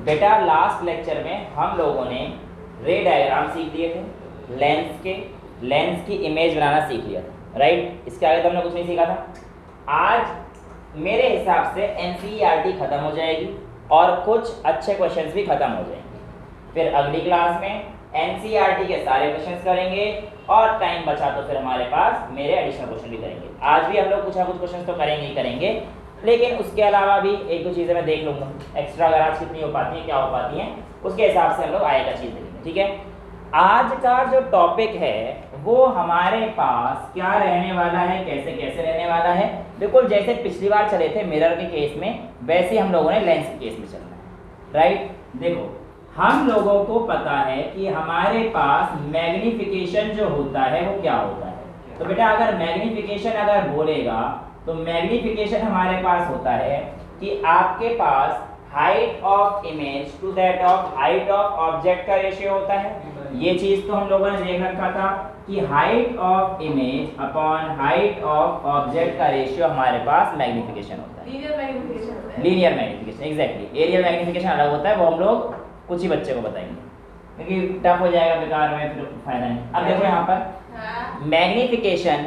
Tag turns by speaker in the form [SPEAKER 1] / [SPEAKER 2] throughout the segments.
[SPEAKER 1] बेटा last lecture में हम लोगों ने रे डायग्राम सीख लिए थे, लेंस की इमेज बनाना सीख लिया था, राइट। इसके आगे तो हमने कुछ नहीं सीखा था। आज मेरे हिसाब से एनसीईआरटी खत्म हो जाएगी और कुछ अच्छे क्वेश्चंस भी खत्म हो जाएंगे। फिर अगली क्लास में एनसीईआरटी के सारे क्वेश्चंस करेंगे और टाइम बचा तो फिर हमारे पास मेरे एडिशनल क्वेश्चन भी करेंगे। आज भी हम लोग कुछ ना कुछ क्वेश्चंस तो करेंगे ही करेंगे, लेकिन उसके अलावा भी एक दो चीज़ें मैं देख लूँगा एक्स्ट्रा, अगर आज कितनी हो पाती हैं, क्या हो पाती हैं, उसके हिसाब से हम लोग आएगा चीज़ देखेंगे, ठीक है। आज का जो टॉपिक है वो हमारे पास क्या रहने वाला है, कैसे कैसे रहने वाला है। बिल्कुल जैसे पिछली बार चले थे मिरर के केस में, वैसे हम लोगों ने लेंस के केस में चलना है, राइट। देखो हम लोगों को पता है कि हमारे पास मैग्निफिकेशन जो होता है वो क्या होता है। तो बेटा अगर मैग्निफिकेशन अगर बोलेगा तो मैग्निफिकेशन हमारे पास होता है कि आपके पास height of image to that of height of object का रेशियो होता है। ये चीज तो हम लोगों ने देख रखा था कि height of image upon height of object का रेशियो हमारे पास मैग्निफिकेशन होता है, linear magnification, exactly. Areal magnification अलग होता है, वो हम लोग कुछ ही बच्चे को बताएंगे क्योंकि टफ हो जाएगा, बेकार में फिर फायदा नहीं। अब देखो यहाँ पर मैग्निफिकेशन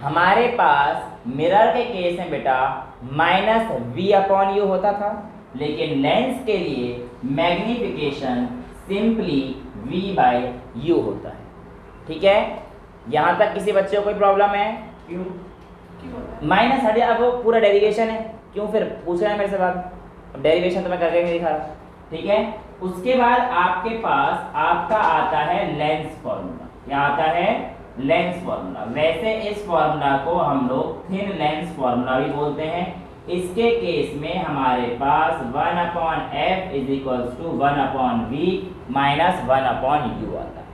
[SPEAKER 1] हमारे पास मिरर के केस में बेटा -v/u होता था, लेकिन लेंस के लिए मैग्निफिकेशन सिंपली v/u होता है, ठीक है। यहाँ तक किसी बच्चे को कोई प्रॉब्लम है? क्यों माइनस हटे, अब वो पूरा डेरिवेशन है, क्यों फिर पूछ रहे हैं मेरे से बात। डेरिवेशन तो मैं करके नहीं दिखा रहा, ठीक है। उसके बाद आपके पास आपका आता है लेंस फॉर्मूला। क्या आता है? Lens formula. वैसे इस फॉर्मूला को हम लोग थिन लेंस फॉर्मूला भी बोलते हैं। इसके केस में हमारे पास 1/f = 1/v - 1/u आता है।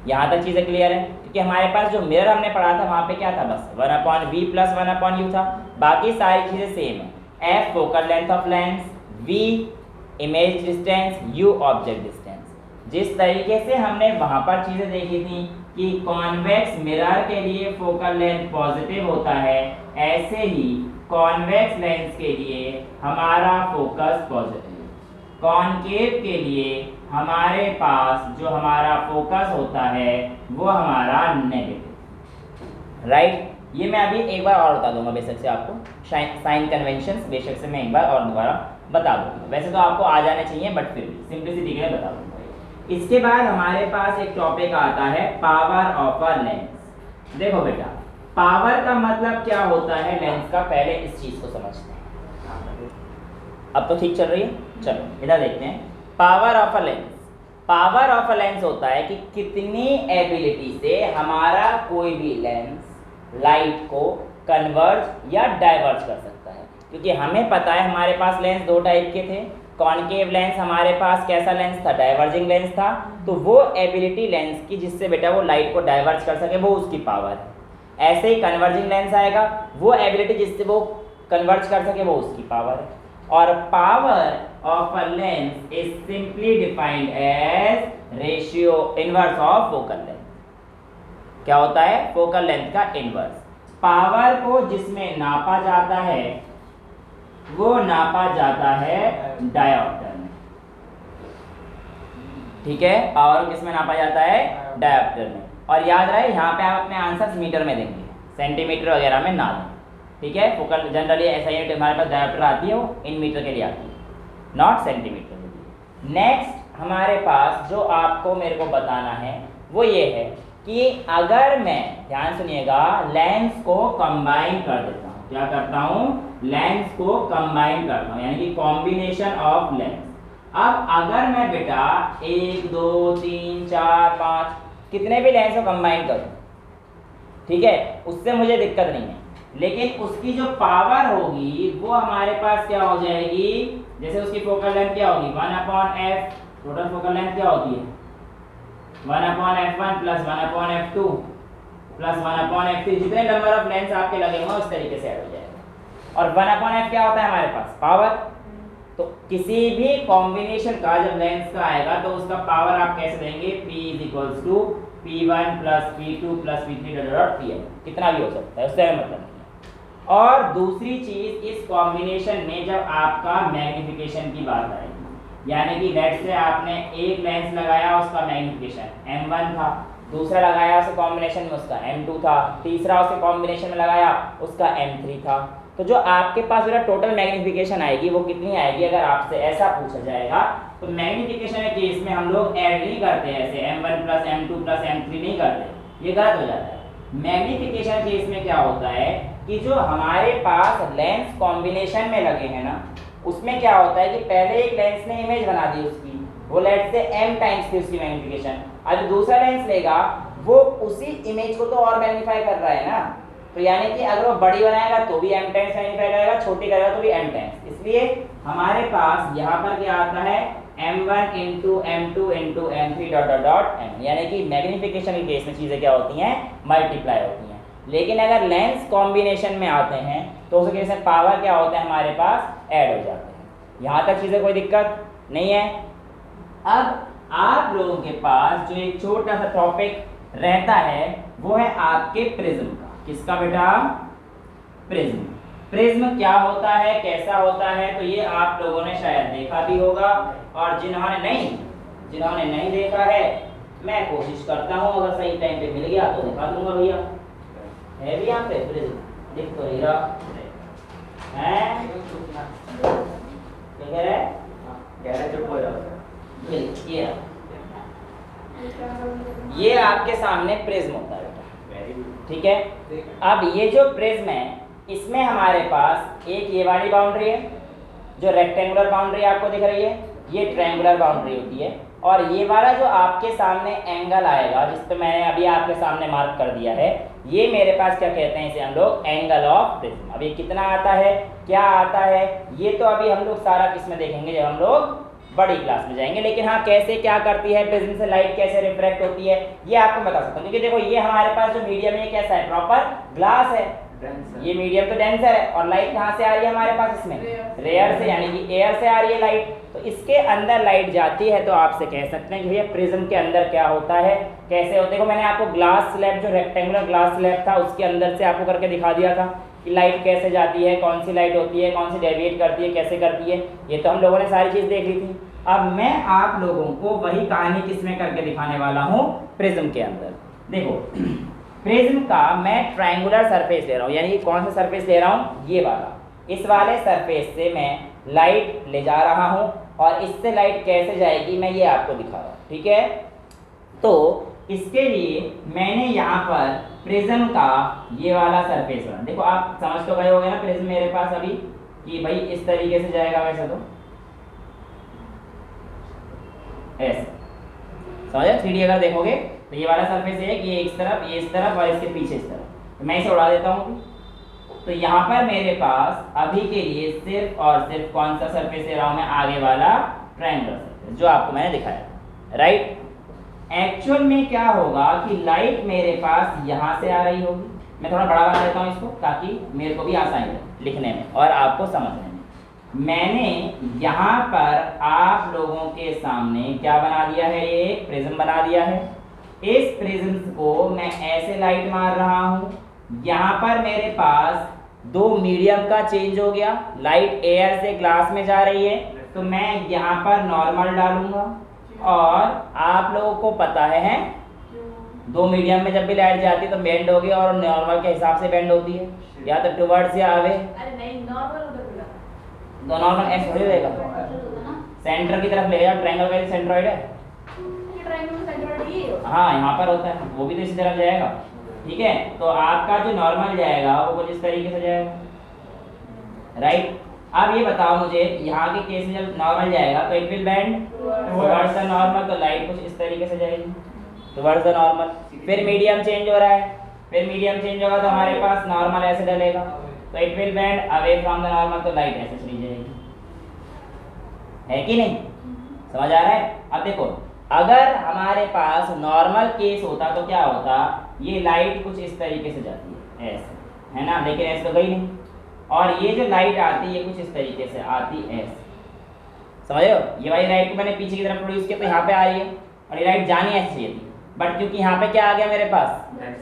[SPEAKER 1] यहाँ तक चीज़ें क्लियर है? क्योंकि हमारे पास जो मिरर हमने पढ़ा था वहाँ पे क्या था, बस 1/v + 1/u था, बाकी सारी चीज़ें सेम है। f focal length of lens, v image distance, u object distance. जिस तरीके से हमने वहाँ पर चीज़ें देखी थी कि कॉन्वेक्स मिरर के लिए फोकल लेंथ पॉजिटिव होता है, ऐसे ही कॉन्वेक्स लेंस के लिए हमारा फोकस पॉजिटिव, कॉनकेव के लिए हमारे पास जो हमारा फोकस होता है वो हमारा नेगेटिव, राइट। ये मैं अभी एक बार और बता दूंगा बेशक से आपको, साइन कन्वेंशंस बेशक से मैं एक बार और दोबारा बता दूंगा। वैसे तो आपको आ जाने चाहिए बट फिर भी सिंपलिसिटी के लिए बता दूंगा। इसके बाद हमारे पास एक टॉपिक आता है पावर ऑफ अ लेंस। देखो बेटा पावर का मतलब क्या होता है लेंस का, पहले इस चीज को समझते हैं। अब तो ठीक चल रही है, चलो इधर देखते हैं। Power of a lens, power of a lens होता है कि कितनी एबिलिटी से हमारा कोई भी लेंस लाइट को कन्वर्ज या डाइवर्ज कर सकता है। क्योंकि हमें पता है हमारे पास लेंस दो टाइप के थे। कॉनकेव लेंस हमारे पास कैसा लेंस था, डाइवर्जिंग लेंस था। तो वो एबिलिटी लेंस की जिससे बेटा वो लाइट को डाइवर्ज कर सके वो उसकी पावर है। ऐसे ही कन्वर्जिंग लेंस आएगा, वो एबिलिटी जिससे वो कन्वर्ज कर सके वो उसकी पावर है। और power of a lens is simply defined as ratio inverse of focal length. क्या होता है? फोकल लेंथ का इनवर्स। पावर को जिसमें नापा जाता है वो नापा जाता है डायोप्टर में, ठीक है। पावर को किसमें नापा जाता है? डायोप्टर में। और याद रहे यहाँ पे आप अपने आंसर्स मीटर में देंगे, सेंटीमीटर वगैरह में ना दें, ठीक है। फोकल जनरली ऐसा ही हमारे पास डायोप्टर आती है, वो इन मीटर के लिए आती है, नॉट सेंटीमीटर। नेक्स्ट हमारे पास जो आपको मेरे को बताना है वो ये है कि अगर मैं, ध्यान सुनिएगा, लेंस को कंबाइन कर देता हूँ, क्या करता हूँ? लेंस को कंबाइन करता हूँ, यानी कि कॉम्बिनेशन ऑफ लेंस। अब अगर मैं बेटा 1 2 3 4 5 कितने भी लेंस को कंबाइन करूँ, ठीक है, उससे मुझे दिक्कत नहीं है, लेकिन उसकी जो पावर होगी वो हमारे पास क्या हो जाएगी? जैसे उसकी फोकल लेंथ क्या होगी? 1/f, टोटल फोकल लेंथ क्या होती है? 1/f1 + 1/f2 + 1/f3। जितने नंबर ऑफ लेंस आपके लगे होंगे उस तरीके से ऐड हो जाएगा। और 1/f क्या होता है हमारे पास? पावर। तो किसी भी कॉम्बिनेशन का जब लेंस का आएगा तो उसका पावर आप कैसे देंगे? P = P1 + P2 + P3 Pn, कितना भी हो सकता है, उससे मतलब नहीं है। और दूसरी चीज, इस कॉम्बिनेशन में जब आपका मैग्निफिकेशन की बात आएगी, यानी कि लेट से आपने एक लेंस लगाया, उसका मैग्नीफिकेशन M1 था, दूसरा लगाया उसके कॉम्बिनेशन में उसका M2 था, तीसरा उसके कॉम्बिनेशन में लगाया उसका M3 था। तो जो आपके पास मेरा टोटल मैग्नीफिकेशन आएगी वो कितनी आएगी? अगर आपसे ऐसा पूछा जाएगा तो मैग्नीफिकेशन के केस में हम लोग ऐड नहीं करते, ऐसे M1 plus M2 plus M3 नहीं करते, ये गलत हो जाता है। मैग्नीफिकेशन के केस में क्या होता है कि जो हमारे पास लेंस कॉम्बिनेशन में लगे हैं ना, उसमें क्या होता है कि पहले एक लेंस ने इमेज बना दी उसकी, वो लेट से M टाइम्स थी उसकी मैग्नीफिकेशन, अब दूसरा लेंस लेगा वो उसी इमेज को तो और मैग्नीफाई कर रहा है ना, तो यानी कि अगर वो बड़ी बनाएगा तो भी M टाइम्स मैग्नीफाई करेगा, छोटी करेगा तो भी M टाइम्स। इसलिए हमारे पास यहाँ पर क्या आता है M1 into M2 into M3 dot dot dot M, यानी कि मैग्नीफिकेशन के केस में चीज़ें क्या होती हैं? मल्टीप्लाई होती हैं। लेकिन अगर लेंस कॉम्बिनेशन में आते हैं तो उस केस में पावर क्या होता है हमारे पास? ऐड हो जाते हैं। यहाँ तक चीज़ें कोई दिक्कत नहीं है। अब आप लोगों के पास जो एक छोटा सा टॉपिक रहता है वो है आपके प्रिज्म का। किसका बेटा? प्रिज्म। प्रिज्म क्या होता है, कैसा होता है, तो ये आप लोगों ने शायद देखा भी होगा, और जिन्होंने नहीं देखा है मैं कोशिश करता हूँ अगर सही टाइम पे मिल गया तो दिखा दूंगा भैया। है भी यहाँ पे प्रिज्म, दिख तो रही रहा है, क्या कह रहे? चुप हो जाओ। ये आपके सामने प्रिज्म होता है बेटा, ठीक है। अब ये जो प्रिज्म है इसमें हमारे पास एक ये वाली बाउंड्री है जो रेक्टेंगुलर बाउंड्री आपको दिख रही है, ये ट्रायंगुलर बाउंड्री होती है, और ये वाला जो आपके सामने एंगल आएगा जिस पे मैंने अभी आपके सामने मार्क कर दिया है, ये मेरे पास क्या कहते हैं? इसे हम लोग एंगल ऑफ प्रिज्म। अब ये कितना आता है, क्या आता है, ये तो अभी हम लोग सारा किसमें देखेंगे जब हम लोग बड़ी क्लास में जाएंगे। लेकिन हाँ, कैसे क्या करती है प्रिज्म से लाइट, कैसे रिफ्रैक्ट होती है, ये आपको बता सकता हूँ। क्योंकि देखो ये हमारे पास जो मीडियम है ये कैसा है? प्रॉपर ग्लास है, ये मीडियम तो डेंसर है, और लाइट कहाँ से आ रही है हमारे पास? इसमें रेयर से, यानी कि एयर से आ रही है लाइट। तो इसके अंदर लाइट जाती है तो आपसे कह सकते हैं कि भैया प्रिज्म के अंदर क्या होता है, कैसे होता है। देखो मैंने आपको ग्लास स्लैब, जो रेक्टेंगुलर ग्लास स्लैब था उसके अंदर से आपको करके दिखा दिया था कि लाइट कैसे जाती है, कौन सी लाइट होती है, कौन सी डेविएट करती है, कैसे करती है, ये तो हम लोगों ने सारी चीज़ देख ली थी। अब मैं आप लोगों को वही कहानी किसमें करके दिखाने वाला हूँ? प्रिज्म के अंदर। देखो प्रिज्म का मैं ट्रायंगुलर सरफेस ले रहा हूँ, यानी कि कौन सा सरफेस ले रहा हूँ? ये वाला। इस वाले सरफेस से मैं लाइट ले जा रहा हूँ और इससे लाइट कैसे जाएगी मैं ये आपको दिखा रहा हूँ, ठीक है। तो इसके लिए मैंने यहाँ पर प्रिज्म का ये वाला सरफेस बना। देखो आप समझ तो गए होंगे ना प्रिज्म मेरे पास अभी कि भाई इस तरीके से जाएगा, वैसे तो ऐसे समझे। 3D अगर देखोगे तो ये वाला सरफेस है कि ये इस तरफ, ये इस तरफ और इसके पीछे इस तरफ। तो मैं इसे उड़ा देता हूँ। तो यहाँ पर मेरे पास अभी के लिए सिर्फ और सिर्फ कौन सा सरफेस ले रहा हूँ मैं? आगे वाला ट्रायंगुलर सरफेस जो आपको मैंने दिखाया, राइट। एक्चुअल में क्या होगा कि लाइट मेरे पास यहाँ से आ रही होगी। मैं थोड़ा बड़ा बना देता हूँ इसको ताकि मेरे को भी आसानी हो लिखने में और आपको समझने में। मैंने यहाँ पर आप लोगों के सामने क्या बना दिया है? ये एक प्रिज्म बना दिया है। इस प्रिज्म को मैं ऐसे लाइट मार रहा हूँ। यहाँ पर मेरे पास दो मीडियम का चेंज हो गया, लाइट एयर से ग्लास में जा रही है, तो मैं यहाँ पर नॉर्मल डालूंगा। और आप लोगों को पता है दो मीडियम में जब भी लाइट जाती है तो बेंड होगी और नॉर्मल के हिसाब से बेंड होती है, या तो टुवर्ड्स या अवे। अरे नहीं, नॉर्मल तो नॉर्मल ऐसे थोड़ी रहेगा, सेंटर की तरफ ले जाओ। ट्रायंगल का सेंट्रोइड है, हाँ यहाँ पर होता है, वो भी तो इसी तरफ जाएगा, ठीक है। तो आपका जो नॉर्मल जाएगा वो कुछ इस तरीके से जाएगा, राइट। अब ये बताओ मुझे, यहाँ के केस में जब नॉर्मल जाएगा तो it will bend towards the normal, तो लाइट कुछ इस तरीके से जाएगी टुवर्ड्स द नॉर्मल। फिर मीडियम चेंज हो रहा है, फिर मीडियम चेंज होगा तो हमारे पास नॉर्मल ऐसे डलेगा, तो it will bend away from the normal, तो लाइट ऐसे चली जाएगी, है कि नहीं? समझ आ रहा है? अब देखो अगर हमारे पास नॉर्मल केस होता तो क्या होता? ये लाइट कुछ इस तरीके से जाती है ऐसे, है ना, लेकिन ऐसे तो गई नहीं। और ये जो लाइट आती है कुछ इस तरीके से आती ऐसे, समझ रहे हो? ये वाली लाइट को मैंने पीछे की तरफ प्रोड्यूस किया तो यहाँ पे आ रही है, और ये लाइट जानी ऐसे चाहिए थी, बट क्योंकि यहाँ पे क्या आ गया मेरे पास?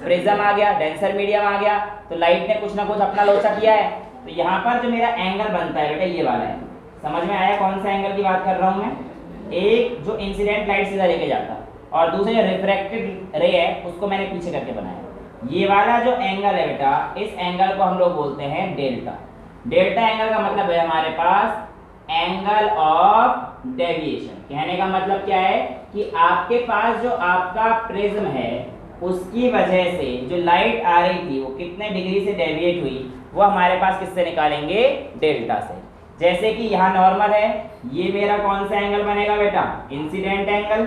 [SPEAKER 1] प्रिज्म आ गया, डेंसर मीडियम आ गया, तो लाइट ने कुछ ना कुछ अपना लोचा किया है। तो यहाँ पर जो मेरा एंगल बनता है बेटा ये वाला है, समझ में आया कौन सा एंगल की बात कर रहा हूं मैं? एक जो इंसिडेंट लाइट सीधा लेके जाता और दूसरे जो रिफ्रैक्टेड रे है उसको मैंने पीछे करके बनाया। ये वाला जो एंगल है बेटा, इस एंगल को हम लोग बोलते हैं डेल्टा। डेल्टा एंगल का मतलब है हमारे पास एंगल ऑफ डेविएशन। कहने का मतलब क्या है कि आपके पास जो आपका प्रिज्म है उसकी वजह से जो लाइट आ रही थी वो कितने डिग्री से डेविएट हुई, वो हमारे पास किससे निकालेंगे? डेल्टा से। जैसे कि यहाँ नॉर्मल है, ये मेरा कौन सा एंगल बनेगा बेटा? इंसिडेंट एंगल,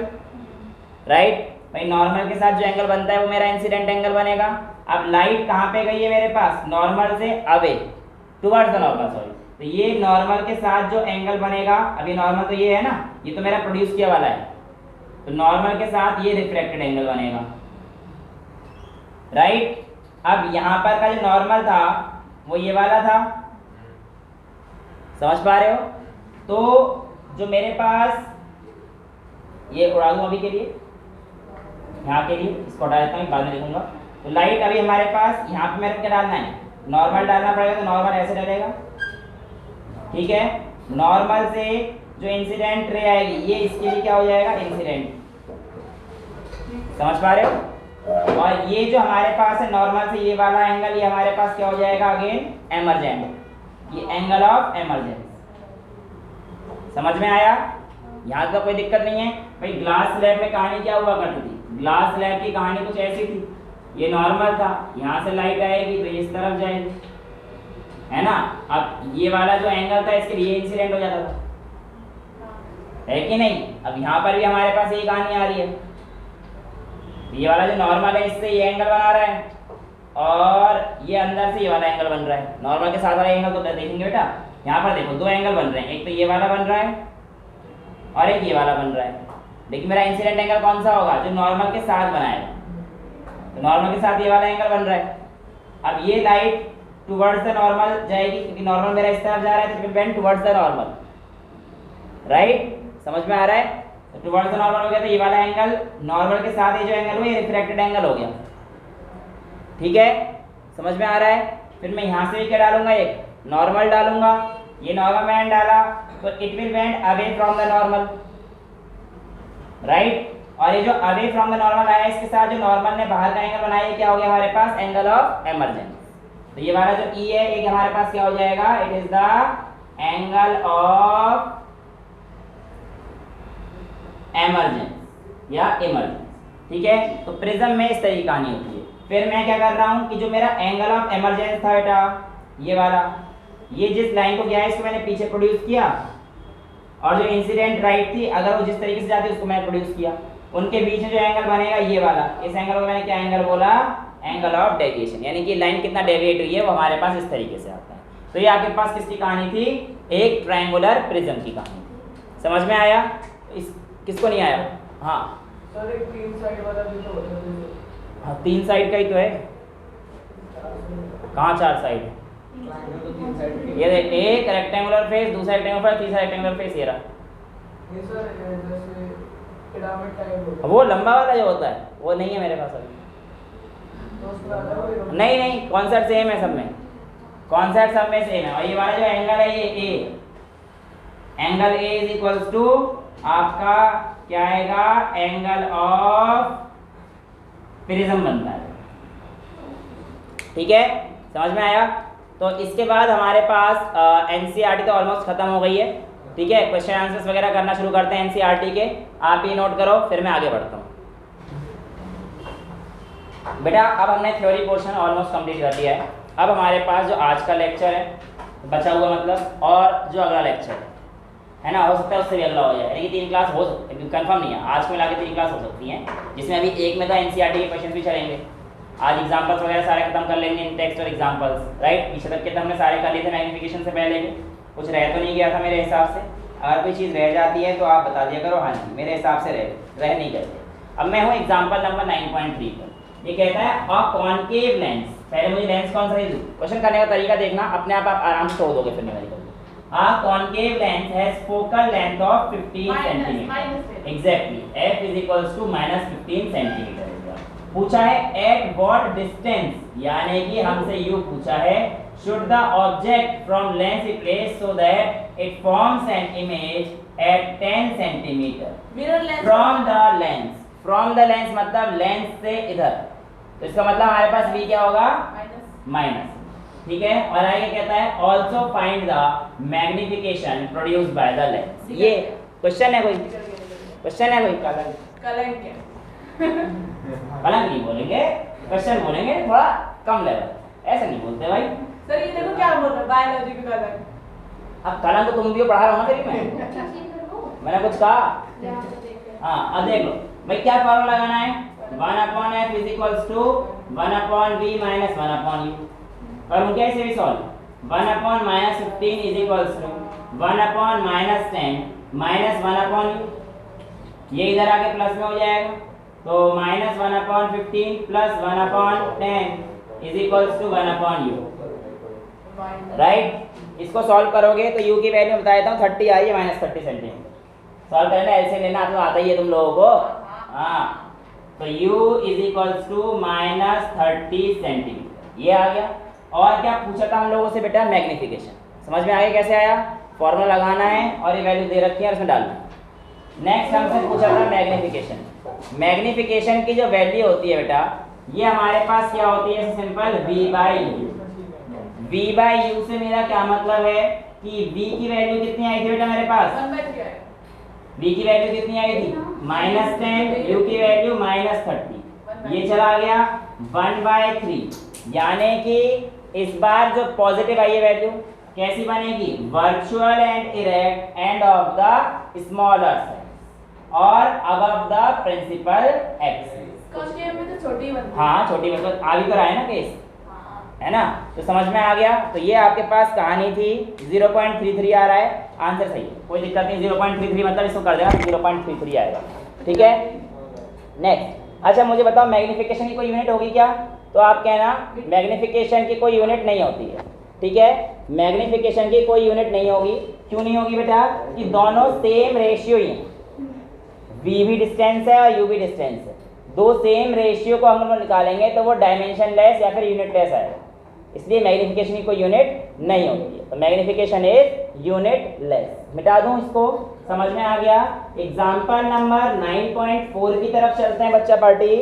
[SPEAKER 1] राइट भाई। नॉर्मल के साथ जो एंगल बनता है वो मेरा इंसिडेंट एंगल बनेगा। अब लाइट कहाँ पे गई है मेरे पास? नॉर्मल से away, towards the normal, sorry. तो ये नॉर्मल के साथ जो एंगल बनेगा, अभी नॉर्मल तो ये है ना, ये तो मेरा प्रोड्यूस किया वाला है, तो नॉर्मल के साथ ये रिफ्लेक्टेड एंगल बनेगा, राइट। अब यहाँ पर का जो नॉर्मल था वो ये वाला था, समझ पा रहे हो? तो जो मेरे पास, ये उड़ा दूं अभी के लिए, यहाँ के लिए इसको हटा देता हूँ, बाद में लिखूंगा। तो लाइट अभी हमारे पास यहाँ पे मेरे क्या डालना है? नॉर्मल डालना पड़ेगा, तो नॉर्मल ऐसे डलेगा, ठीक है। नॉर्मल से जो इंसिडेंट रे आएगी ये इसके लिए क्या हो जाएगा? इंसिडेंट, समझ पा रहे हो? और ये जो हमारे पास है नॉर्मल से ये वाला एंगल, ये हमारे पास क्या हो जाएगा? अगेन एमर्जेंट, ये एंगल ऑफ एमर्जेंस। समझ में आया? यहाँ का कोई दिक्कत नहीं है भाई। ग्लास स्लैब में कहानी क्या हुआ करती थी? ग्लास स्लैब की कहानी कुछ ऐसी थी, ये नॉर्मल था, यहाँ से लाइट आएगी तो इस तरफ जाएगी, है ना। अब ये वाला जो एंगल था इसके लिए इंसिडेंट हो जाता था, है कि नहीं? अब यहाँ पर भी हमारे पास यही कहानी आ रही है, ये वाला जो नॉर्मल है इससे ये एंगल बना रहा है और ये अंदर से ये वाला एंगल बन रहा है। नॉर्मल के साथ वाला एंगल तो देखेंगे बेटा, यहाँ पर देखो दो एंगल बन रहे हैं, एक तो ये वाला बन रहा है और एक ये वाला बन रहा है। लेकिन मेरा इंसिडेंट एंगल कौन सा होगा? जो नॉर्मल के साथ बनाएगा, तो नॉर्मल के साथ ये वाला एंगल बन रहा है। अब ये लाइट टुवर्ड्स द नॉर्मल जाएगी, क्योंकि नॉर्मल मेरा इस तरफ जा रहा है, तो bend towards the normal, right. समझ में आ रहा है? तो टुवर्ड्स द नॉर्मल हो गया, तो ये वाला एंगल नॉर्मल के साथ ये जो एंगल हुआ ये रिफ्रैक्टेड एंगल हो गया, ठीक है। समझ में आ रहा है? फिर मैं यहाँ से भी क्या डालूंगा? एक नॉर्मल डालूंगा, ये नॉर्मल बैंड डाला तो it will bend away from the normal, right. और ये जो अवे फ्रॉम द नॉर्मल आया इसके साथ जो नॉर्मल ने बाहर का एंगल बनाया, क्या हो गया हमारे पास? Angle of emergence. तो ये वाला जो ई है एक हमारे पास क्या हो जाएगा? It is the angle of emergence या इमर्जेंस, ठीक है। तो प्रिज्म में इस तरीके की कहानी होती है। फिर मैं क्या कर रहा हूँ कि जो मेरा एंगल ऑफ एमर्जेंस था बेटा, ये वाला, ये जिस लाइन को गया है इसको मैंने पीछे प्रोड्यूस किया, और जो इंसिडेंट राइट थी अगर वो जिस तरीके से जाती उसको मैंने प्रोड्यूस किया। उनके बीच में जो एंगल बनेगा ये वाला, इस एंगल को मैंने क्या एंगल बोला? एंगल ऑफ डेविएशन, यानी कि लाइन कितना डेविएट हुई है वो हमारे पास इस तरीके से आता है। तो ये आपके पास किसकी कहानी थी? एक ट्रायंगुलर प्रिज्म की कहानी थी। समझ में आया? इस किसको नहीं आया? हाँ
[SPEAKER 2] सर, एक तीन साइड वाला भी तो होता है।
[SPEAKER 1] हाँ, तीन साइड का ही तो है। कहाँ चार साइड है?
[SPEAKER 2] तो तीन साइड के।
[SPEAKER 1] ये देख, एक रेक्टेंगुलर फेस, दूसरा रेक्टेंगुलर फेस, तीसरा रेक्टेंगुलर फेस, ये रहा।
[SPEAKER 2] ये सर जैसे पिरामिड टाइप होता है।
[SPEAKER 1] वो लंबा वाला जो होता है वो नहीं है मेरे पास अभी।
[SPEAKER 2] तो उसमें अलग होगा।
[SPEAKER 1] नहीं नहीं, कॉन्सेप्ट सेम है सब में, कॉन्सेप्ट सब में सेम है। और ये वाला जो एंगल है ये A, angle A is equals to आपका क्या आएगा? एंगल ऑफ प्रिज्म बनता है, ठीक है। समझ में आया? तो इसके बाद हमारे पास एनसीईआरटी तो ऑलमोस्ट खत्म हो गई है, ठीक है। क्वेश्चन आंसर्स वगैरह करना शुरू करते हैं एनसीईआरटी के। आप ये नोट करो, फिर मैं आगे बढ़ता हूँ बेटा। अब हमने थ्योरी पोर्शन ऑलमोस्ट कंप्लीट कर दिया है। अब हमारे पास जो आज का लेक्चर है बचा हुआ मतलब, और जो अगला लेक्चर है ना, हो सकता है उससे भी अगला हो जाए, यानी कि 3 क्लास हो सकती है, कंफर्म नहीं है। आज को मिला के 3 क्लास हो सकती हैं, जिसमें अभी एक में तो एनसीईआरटी के क्वेश्चन भी चलेंगे। आज एग्जाम्पल्स वगैरह सारे खत्म कर लेंगे, इन टेक्स्ट और एग्जाम्पल्स, राइट। पीछे तक के तो हमने सारे कर लिए थे मैग्नीफिकेशन से पहले के, कुछ रह तो नहीं गया था मेरे हिसाब से। अगर कोई चीज़ रह जाती है तो आप बता दिया करो, हाँ जी मेरे हिसाब से रह नहीं करते। अब मैं हूँ एग्जाम्पल नंबर 9.3 पर। ये कहता है अ कॉनकेव लेंस, पहले मुझे लेंस कौन सा है, क्वेश्चन करने का तरीका देखना, अपने आप आराम से छोड़ दोगे फिर numerical. A concave lens has focal length of 15 centimeter. Exactly. F is equals to minus 15 centimeter. पूछा है at what distance, यानी कि हमसे यू पूछा है should the object from lens be placed so that it forms an image at 10 centimeter
[SPEAKER 2] mirror lens
[SPEAKER 1] from the lens? From the lens मतलब lens से इधर, तो इसका मतलब हमारे पास v क्या होगा? माइनस, ठीक है। और आगे कहता है also find the magnification produced by the lens. ये क्वेश्चन है, कोई क्वेश्चन है, कोई
[SPEAKER 2] कलंक क्या?
[SPEAKER 1] कलंक नहीं बोलेंगे, क्वेश्चन बोलेंगे, थोड़ा कम लेवल, ऐसा नहीं बोलते भाई।
[SPEAKER 2] सर ये देखो क्या बोल रहा है, बायोलॉजी का कलंक।
[SPEAKER 1] अब कलंक तो तुम भी पढ़ा रहा हो ना फिर मैंने कुछ कहा? हाँ, अब देख लो भाई, क्या फॉर्मूला लगाना है? 1/f is equals to 1/v minus 1/u। और उनके ऐसे भी solve 1/-15 is equals to 1/-10 minus 1/u। ये इधर आके प्लस में हो जाएगा, तो minus 1/15 plus 1/10 is equals to 1/u, right. इसको सॉल्व करोगे तो u की वैल्यू बता देता हूँ 30 आई है, -30 सेंटीमीटर। सॉल्व करना ऐसे लेना तो आता ही है तुम लोगों को। हाँ, तो u is equals to -30 centimetre, ये आ गया। और क्या पूछा था हम लोगों से बेटा? मैग्निफिकेशन। समझ में आ गया कैसे आया? फॉर्मूला लगाना है और ये वैल्यू दे रखी है और इसमें डालना है। नेक्स्ट हमसे पूछा था मैग्निफिकेशन। मैग्निफिकेशन की जो वैल्यू होती है बेटा, ये हमारे पास क्या होती है? Simple v/u। v/u से मेरा क्या मतलब है कि v की वैल्यू कितनी आई थी बेटा मेरे पास?
[SPEAKER 2] 1/3 है।
[SPEAKER 1] v की वैल्यू कितनी आई थी? -10, u की वैल्यू -30। ये चला गया 1/3, यानी कि इस बार जो पॉजिटिव आई है वैल्यू कैसी बनेगी? Virtual and erect and of the smaller size और above the principal axis.
[SPEAKER 2] Concave में तो छोटी बनती है।
[SPEAKER 1] हाँ, छोटी मतलब आ भी तो रहा है ना केस, है ना? तो समझ में आ गया। तो ये आपके पास कहानी थी। 0.33 आ रहा है, आंसर सही है, कोई दिक्कत नहीं। 0.33 मतलब इसको कर देगा 0.33 आएगा, ठीक है। नेक्स्ट, अच्छा मुझे बताओ मैग्निफिकेशन की कोई यूनिट होगी क्या? तो आप कहना मैग्निफिकेशन की कोई यूनिट नहीं होती है, ठीक है। मैग्निफिकेशन की कोई यूनिट नहीं होगी। क्यों नहीं होगी बेटा? कि दोनों सेम रेशियो ही हैं, v भी डिस्टेंस है और u भी डिस्टेंस है। दो सेम रेशियो को हम लोग निकालेंगे तो वो डायमेंशनलेस या फिर यूनिटलेस आएगा, इसलिए मैग्निफिकेशन की कोई यूनिट नहीं होती है। तो मैग्निफिकेशन इज यूनिटलेस। मिटा दूं इसको, समझ में आ गया। एग्जाम्पल नंबर 9.4 की तरफ चलते हैं बच्चा पार्टी।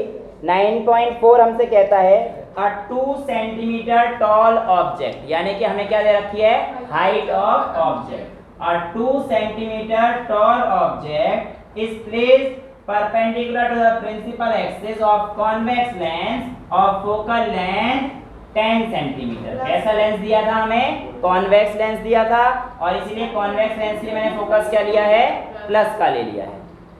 [SPEAKER 1] 9.4 हमसे कहता है अ 2 सेंटीमीटर टॉल ऑब्जेक्ट, यानी कि हमें क्या दे रखी है? Height of object. A 2 centimetre tall object is placed perpendicular to the principal axis of convex lens of focal length 10 centimetre. कैसा लेंस दिया था हमें? कॉन्वेक्स लेंस दिया था, और इसीलिए कॉन्वेक्स लेंस के लिए मैंने फोकस क्या लिया है? प्लस का ले लिया है,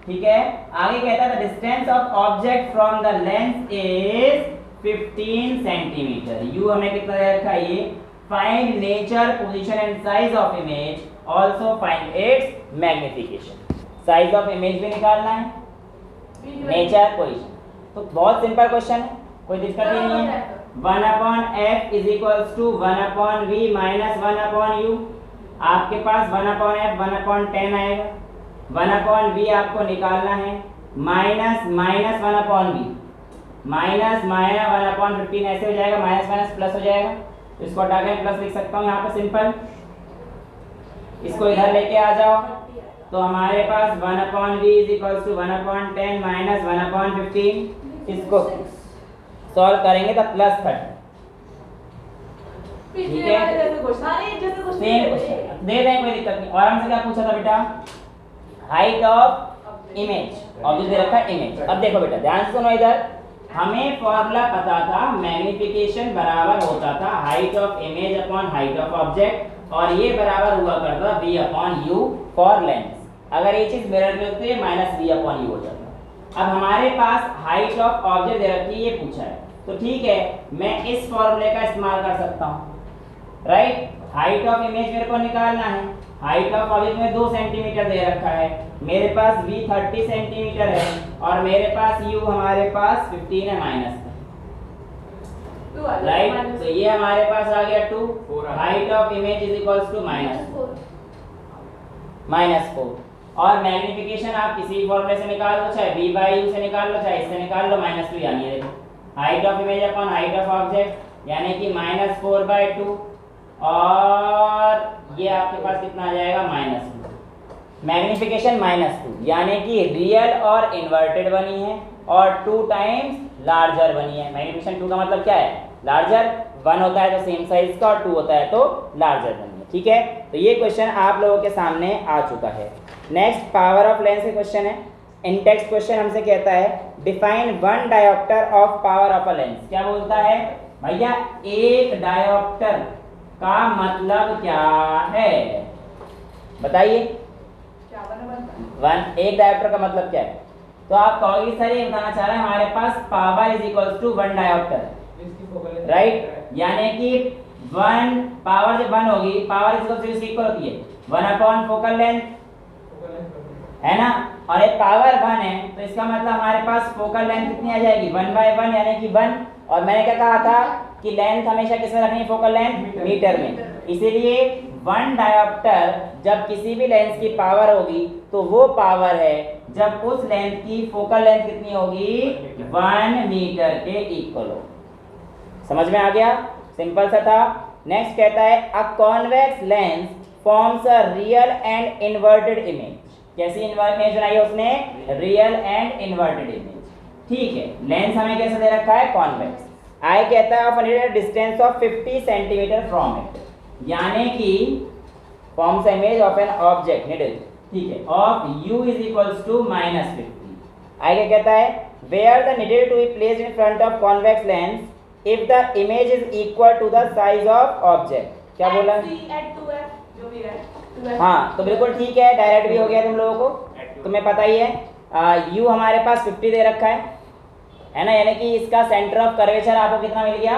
[SPEAKER 1] ठीक है। आगे कहता है the distance of object from the lens is 15 centimetre. You हमें कितना दे रखा है? ये find nature, position and size of image, also find its magnification. Size of image भी निकालना है, नेचर, पोजीशन। तो बहुत सिंपल क्वेश्चन है, कोई दिक्कत ही नहीं है। 1/f is equals to 1/v minus 1/u। आपके पास 1/f 1/10 आएगा, 1/v आपको निकालना है, माइनस 1/v माइनस 1/15 ऐसे हो जाएगा, माइनस माइनस प्लस हो जाएगा, तो इसको हटा के प्लस लिख सकता हूँ यहाँ पे सिंपल। इसको इधर लेके आ जाओ, तो हमारे पास 1/v is equals to 1/10 minus 1/15। इसको सॉल्व करेंगे तो +30, ठीक है। सेम क्वेश्चन दे दें, कोई दिक्कत नहीं। और हमसे क्या पूछा था बेटा? Height of image, object they रखा है इमेज। अब देखो बेटा ध्यान से सुनो, इधर हमें फॉर्मूला पता था, मैग्निफिकेशन बराबर होता था height of image upon height of object, और ये बराबर हुआ करता था v/u फॉर लेंस। अगर ये चीज मिरर में होती है -v/u हो जाता। अब हमारे पास हाइट ऑफ ऑब्जेक्ट दे रखी है, ये पूछा है, तो ठीक है मैं इस फॉर्मूले का इस्तेमाल कर सकता हूँ, राइट। हाइट ऑफ इमेज मेरे को निकालना है, हाइट ऑफ ऑब्जेक्ट में 2 सेंटीमीटर दे रखा है, मेरे पास v 30 सेंटीमीटर है, और मेरे पास u हमारे पास 15 है माइनस, राइट। तो ये हमारे पास आ गया 2। Height of image is equals to -4। और मैग्निफिकेशन आप किसी फॉर्मूले से निकाल लो, चाहे v/u से निकाल लो, चाहे इससे निकाल लो, -2 यानी देखो height of image upon height of object, यानी कि -4/2 और ये आपके पास कितना आ जाएगा -2। मैग्निफिकेशन -2 यानी कि रियल और इन्वर्टेड बनी है और 2 टाइम्स लार्जर बनी है। मैग्निफिकेशन 2 का मतलब क्या है? लार्जर। 1 होता है तो सेम साइज का और 2 होता है तो लार्जर बनी है। ठीक है, तो ये क्वेश्चन आप लोगों के सामने आ चुका है। नेक्स्ट पावर ऑफ लेंस का क्वेश्चन है। इन टेक्स्ट क्वेश्चन हमसे कहता है define 1 dioptre of power of a lens. क्या बोलता है भैया? एक डायोप्टर का मतलब क्या है? बताइए।
[SPEAKER 2] क्या बना?
[SPEAKER 1] एक डायोप्टर का मतलब क्या है? तो आप कहोगे सर ये बताना चाह रहे हैं हमारे पास power is equals to 1 dioptre, right? यानी कि 1 पावर जब 1 होगी, पावर इज इक्वल होती है 1 अपॉन फोकल लेंथ, है ना? और एक पावर 1 है तो इसका मतलब हमारे पास फोकल लेंथ कितनी आ जाएगी? 1/1 यानी कि 1। और मैंने क्या कहा था कि लेंथ हमेशा किस में रखनी है? फोकल लेंथ मीटर में। इसीलिए 1 डायोप्टर जब किसी भी लेंस की पावर होगी तो वो पावर है जब उस लेंथ की फोकल लेंथ कितनी होगी? 1 मीटर के इक्वल हो। समझ में आ गया? सिंपल सा था। नेक्स्ट कहता है अ convex lens forms a real and inverted image. कैसी इमेज बनाई है उसने? Real and inverted image. ठीक है, लेंस हमें कैसे दे रखा है? कॉन्वेक्स। आई कहता है of a distance of 50 centimetre from it, यानी कि forms image of an object needle, ठीक है, of u is equals to -50। आई क्या कहता है? Where the needle to be placed in front of convex lens if the image is equal to the size of object. क्या बोला?
[SPEAKER 2] जो भी है।
[SPEAKER 1] हाँ, तो बिल्कुल ठीक है, डायरेक्ट भी हो गया तुम लोगों को, तुम्हें पता ही है। u हमारे पास 50 दे रखा है ना? यानी कि इसका सेंटर ऑफ कर्वेचर आपको कितना मिल गया?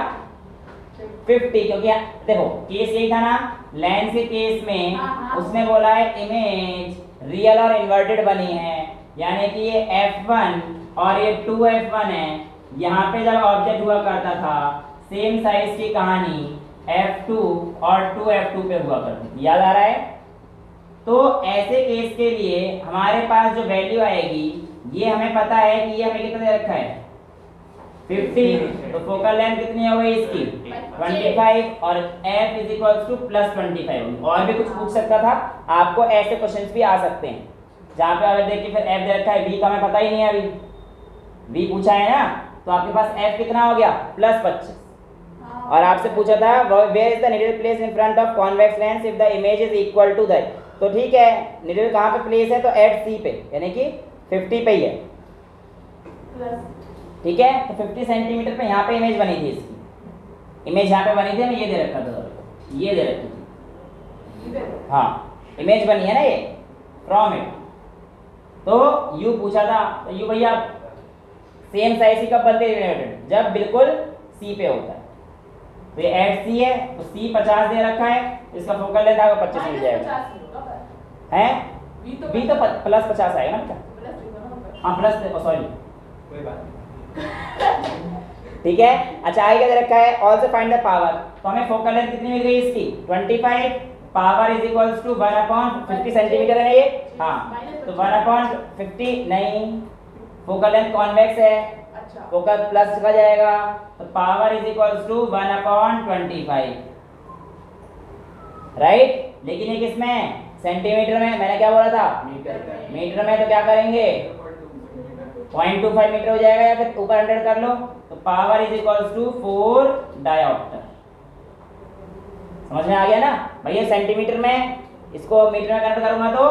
[SPEAKER 1] 50। क्योंकि देखो केस यही था ना, लेंस के केस में उसने बोला है इमेज रियल और इन्वर्टेड बनी है, यानी कि ये f1 और ये 2f1 है। यहाँ पे जब ऑब्जेक्ट हुआ करता था सेम साइज की कहानी f2 और 2f2 पे हुआ करती थी, याद आ रहा है? तो ऐसे केस के लिए हमारे पास जो वैल्यू आएगी ये हमें पता है कि ये हमें कितना दे रखा है? 50। तो फोकल लेंथ कितनी हो गई इसकी? 25 और f इज इक्वल्स टू +25। और भी कुछ पूछ सकता था आपको, ऐसे क्वेश्चंस भी आ सकते हैं जहाँ पे अगर देखिए फिर f दे रखा है, v का हमें पता ही नहीं है, अभी v पूछा है ना, तो आपके पास f कितना हो गया? +25। और आपसे पूछा था where is the needle place in front of convex lens if the image is equal to that. तो ठीक है, निडल कहाँ पे प्लेस है? तो एट c पे, यानी कि 50 पे ही है। ठीक है, तो 50 सेंटीमीटर पे यहाँ पे इमेज बनी थी इसकी। इमेज यहाँ पे बनी थी, हमें ये दे रखा था, ये दे रखी थी, हाँ इमेज बनी है ना ये फ्रॉम इट। तो u पूछा था, तो u भैया सेम साइज कब बनते हैं? जब बिल्कुल c पे होता है। तो ये एट c है तो c 50 दे रखा है, इसका फोकल लेंथ आपको 25 मिल जाएगा, है? v तो +50 आएगा ना बेटा? हाँ प्लस, सॉरी कोई बात नहीं। ठीक है, अच्छा आगे क्या दे रखा है? Also find the power. तो हमें फोकल लेंथ कितनी मिल गई इसकी? 25। Power is equals to 1/50 centimetre है ये, हाँ, तो 1/50 नहीं, फोकल लेंथ कॉन्वेक्स है, फोकल प्लस का जाएगा, तो power is equals to 1/25, right? लेकिन ये किसमें? सेंटीमीटर में। मैंने क्या बोला था? मीटर में। तो क्या करेंगे? 0.25 मीटर हो जाएगा, या फिर ऊपर 100 कर लो, तो power is equals to 4 dioptre. समझ में आ गया ना भैया? सेंटीमीटर में इसको मीटर में कन्वर्ट करूंगा तो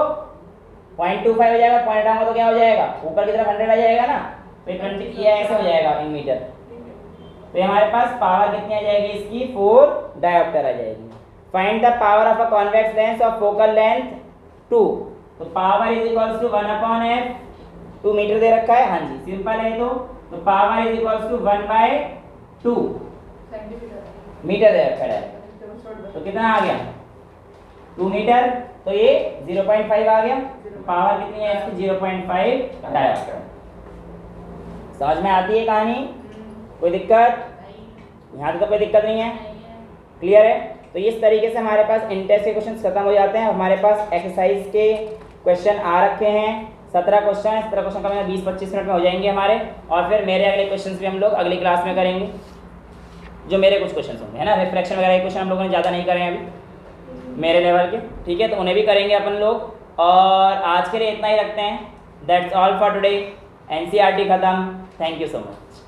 [SPEAKER 1] 0.25 हो जाएगा, पॉइंट आऊंगा तो क्या हो जाएगा? ऊपर की तरफ 100 आ जाएगा ना, तो 20 ये ऐसे हो जाएगा इन मीटर। तो हमारे पास पावर कितनी आ जाएगी इसकी? 4 डायोप्टर आ जाएगी। Find the power of a convex lens of focal length 2। तो power is equals to 1/f, 2 metre दे रखा है, हाँ जी सिंपल है। तो power is equals to 1/2 metre दे रखा है, तो कितना आ गया? 2 मीटर। तो ये 0.5 आ गया, पावर कितनी है इसकी? 0.5 डायोप्टर। समझ में आती है कहानी? कोई दिक्कत? यहाँ तो कोई दिक्कत नहीं है, क्लियर है? तो इस तरीके से हमारे पास इंटेस्ट के क्वेश्चन खत्म हो जाते हैं। हमारे पास एक्सरसाइज के क्वेश्चन आ रखे हैं, 17 क्वेश्चन है। 17 क्वेश्चन का मतलब 20-25 मिनट में हो जाएंगे हमारे, और फिर मेरे अगले क्वेश्चन भी हम लोग अगली क्लास में करेंगे। जो मेरे कुछ क्वेश्चन होंगे, है ना। रिफ्रैक्शन वगैरह के क्वेश्चन हम लोगों ने ज़्यादा नहीं करे हैं अभी मेरे लेवल के, ठीक है, तो उन्हें भी करेंगे अपन लोग। और आज के लिए इतना ही रखते हैं। That's all for today. NCERT ख़त्म। Thank you so much.